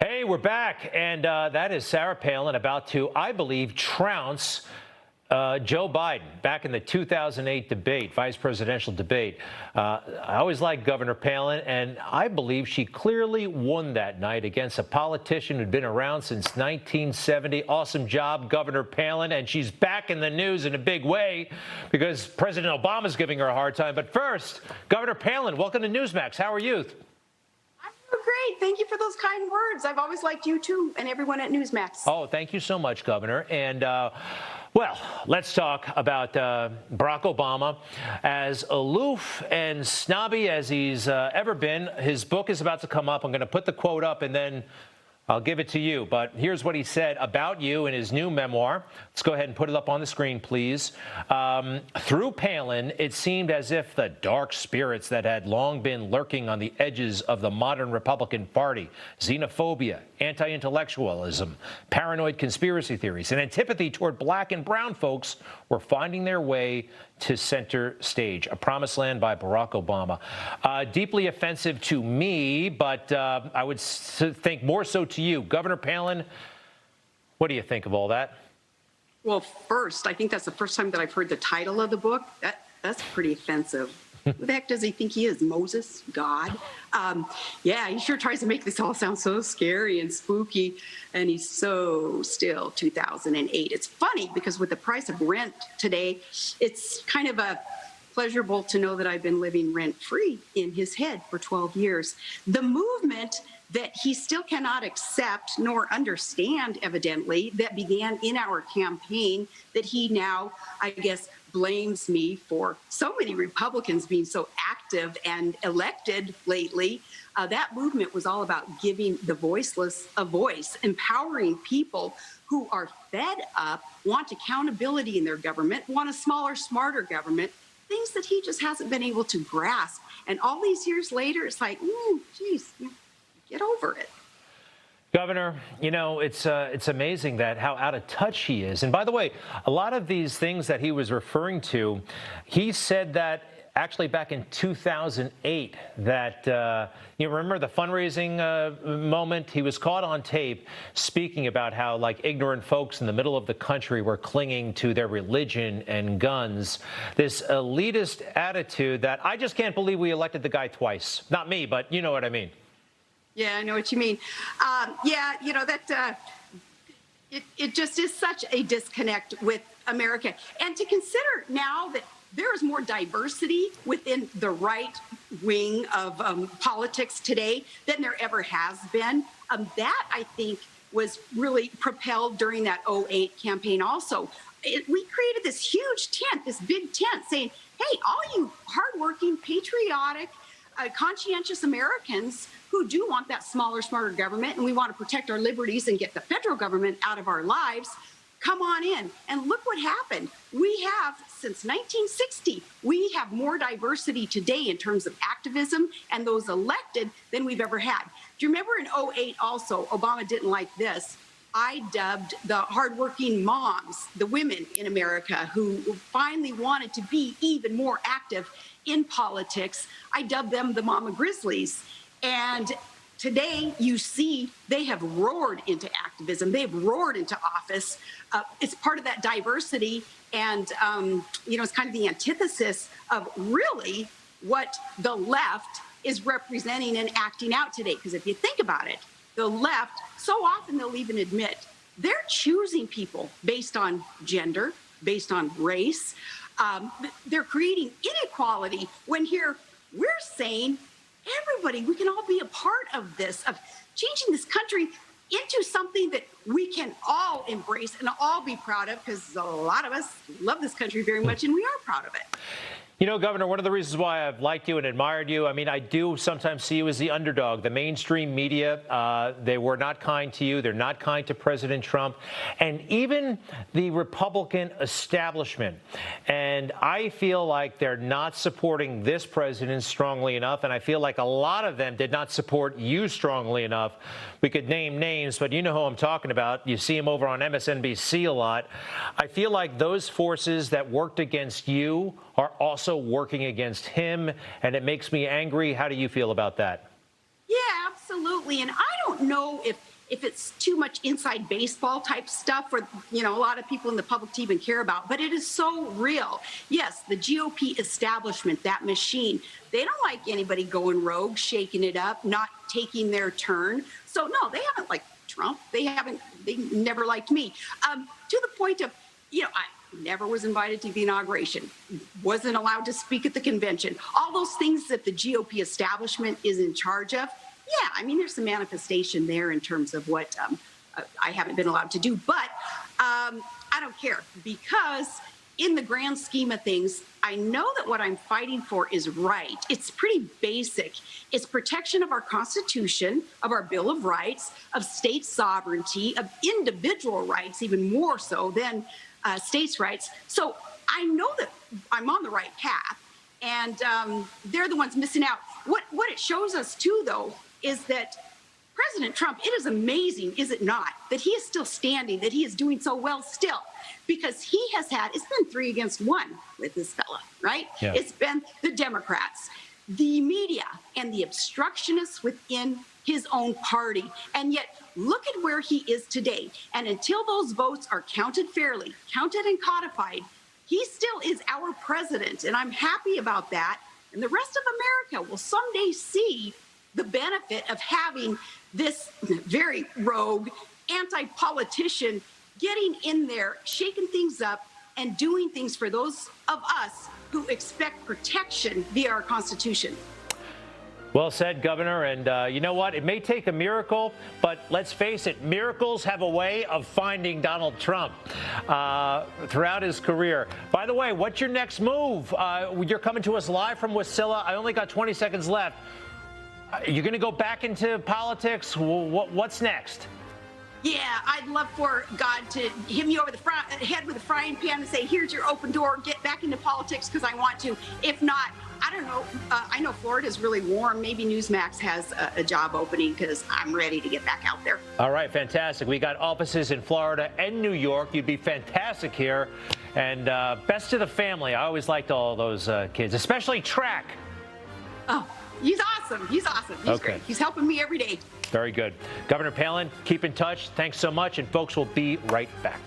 Hey, we're back, and that is Sarah Palin about to, I believe, trounce Joe Biden back in the 2008 debate, vice presidential debate. I always liked Governor Palin, and I believe she clearly won that night against a politician who'd been around since 1970. Awesome job, Governor Palin, and she's back in the news in a big way because President Obama's giving her a hard time. But first, Governor Palin, welcome to Newsmax. How are you? Great. Thank you for those kind words. I've always liked you, too, and everyone at Newsmax. Oh, thank you so much, Governor. And, well, let's talk about Barack Obama. As aloof and snobby as he's ever been, his book is about to come up. I'm going to put the quote up, and then I'll give it to you. But here's what he said about you in his new memoir. Let's go ahead and put it up on the screen, please. Through Palin, it seemed as if the dark spirits that had long been lurking on the edges of the modern Republican Party, xenophobia, anti-intellectualism, paranoid conspiracy theories, and antipathy toward black and brown folks were finding their way to center stage. A Promised Land by Barack Obama. Deeply offensive to me, but I would think more so to you. Governor Palin, what do you think of all that? Well, first, I think that's the first time that I've heard the title of the book. That's pretty offensive. Who the heck does he think he is? Moses? God? Yeah, he sure tries to make this all sound so scary and spooky, and he's so still 2008. It's funny because with the price of rent today, it's kind of pleasurable to know that I've been living rent-free in his head for 12 years. The movement that he still cannot accept nor understand, evidently, that began in our campaign, that he now, I guess, blames me for so many Republicans being so active and elected lately. That movement was all about giving the voiceless a voice, empowering people who are fed up, want accountability in their government, want a smaller, smarter government, things that he just hasn't been able to grasp. And all these years later, it's like, geez, get over it. Governor, you know, it's amazing that how out of touch he is. And by the way, a lot of these things that he was referring to, he said that actually back in 2008 that, you remember the fundraising moment? He was caught on tape speaking about how, like, ignorant folks in the middle of the country were clinging to their religion and guns. This elitist attitude that I just can't believe we elected the guy twice. Not me, but you know what I mean. Yeah, I know what you mean. Yeah, you know, that it just is such a disconnect with America. And to consider now that there is more diversity within the right wing of politics today than there ever has been, that, I think, was really propelled during that 2008 campaign also. We created this huge tent, this big tent saying, hey, all you hardworking, patriotic, conscientious Americans who do want that smaller, smarter government, and we want to protect our liberties and get the federal government out of our lives, come on in. And look what happened. We have, since 1960, we have more diversity today in terms of activism and those elected than we've ever had. Do you remember in 2008 also, Obama didn't like this. I dubbed the hardworking moms, the women in America who finally wanted to be even more active in politics. I dubbed them the Mama Grizzlies. And today you see they have roared into activism. They've roared into office. It's part of that diversity. And, you know, it's kind of the antithesis of really what the left is representing and acting out today. Because if you think about it, the left, so often they'll even admit they're choosing people based on gender, based on race. They're creating inequality when here we're saying, everybody, we can all be a part of this, of changing this country into something that we can all embrace and all be proud of, because a lot of us love this country very much and we are proud of it. You know, Governor, one of the reasons why I've liked you and admired you, I mean, I do sometimes see you as the underdog. The mainstream media, they were not kind to you. They're not kind to President Trump and even the Republican establishment. And I feel like they're not supporting this president strongly enough. And I feel like a lot of them did not support you strongly enough. We could name names, but you know who I'm talking about. You see him over on MSNBC a lot. I feel like those forces that worked against you are also working against him, and it makes me angry. How do you feel about that? Yeah, absolutely. Absolutely. And I don't know if it's too much inside baseball type stuff for, a lot of people in the public to even care about, but it is so real. Yes, the GOP establishment, that machine, they don't like anybody going rogue, shaking it up, not taking their turn. So no, they haven't liked Trump. They never liked me. To the point of, I never was invited to the inauguration, wasn't allowed to speak at the convention, all those things that the GOP establishment is in charge of. Yeah, I mean, there's some manifestation there in terms of what I haven't been allowed to do, but I don't care, because in the grand scheme of things, I know that what I'm fighting for is right. It's pretty basic. It's protection of our Constitution, of our Bill of Rights, of state sovereignty, of individual rights, even more so than states' rights. So I know that I'm on the right path, and they're the ones missing out. What it shows us, too, though, is that President Trump, it is amazing, is it not, that he is still standing, that he is doing so well still, because he has it's been 3 against 1 with this fella, right? Yeah. It's been the Democrats, the media, and the obstructionists within his own party. And yet, look at where he is today. And until those votes are counted fairly, counted and codified, he still is our president. And I'm happy about that. And the rest of America will someday see the benefit of having this very rogue anti-politician getting in there, shaking things up, and doing things for those of us who expect protection via our Constitution. Well said, Governor. And you know what? It may take a miracle, but let's face it, miracles have a way of finding Donald Trump throughout his career. By the way, what's your next move? You're coming to us live from Wasilla. I only got 20 seconds left. You're going to go back into politics? What's next? Yeah, I'd love for God to hit me over the head with a frying pan and say, here's your open door, get back into politics, because I want to. If not, I don't know. I know Florida's really warm. Maybe Newsmax has a job opening, because I'm ready to get back out there. All right, fantastic. We got offices in Florida and New York. You'd be fantastic here. And best to the family. I always liked all those kids, especially track. Oh, he's awesome. He's awesome. He's great. He's helping me every day. Very good. Governor Palin, keep in touch. Thanks so much. And folks, we'll be right back.